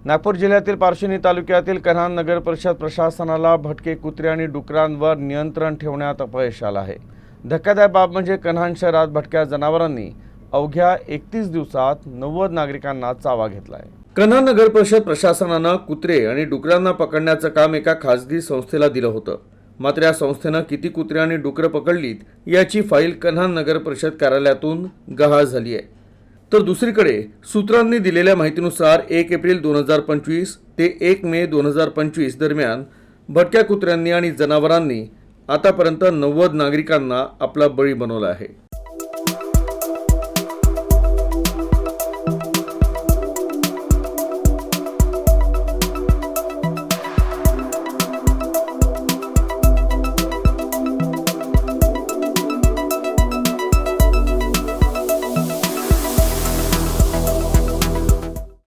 नागपूर जिल्ह्यातील पारशिवनी तालुक्यातील कन्हान नगर परिषद प्रशासनाला भटके कुत्रे आणि डुकरांवर नियंत्रण ठेवण्यात अपयश आलं आहे। धक्कादायक बाब म्हणजे कन्हान शहरात भटक्या जनावरांनी अवघ्या 31 दिवसात 90 नागरिकांना चावा घेतला आहे। कन्हान नगर परिषद प्रशासनानं कुत्रे आणि डुकरांना पकडण्याचं काम एका खासगी संस्थेला दिलं होतं। मात्र या संस्थेनं किती कुत्रे आणि डुकरं पकडलीत याची फाईल कन्हान नगर परिषद कार्यालयातून गहाळ झाली आहे। तर दुसरीकडे सूत्रांनी दिलेल्या माहितीनुसार 1 एप्रिल 2025 ते 1 मे 2025 दरम्यान भटक्या कुत्र्यांनी आणि जनावरांनी आतापर्यंत 90 नागरिकांना आपला बळी बनवला आहे।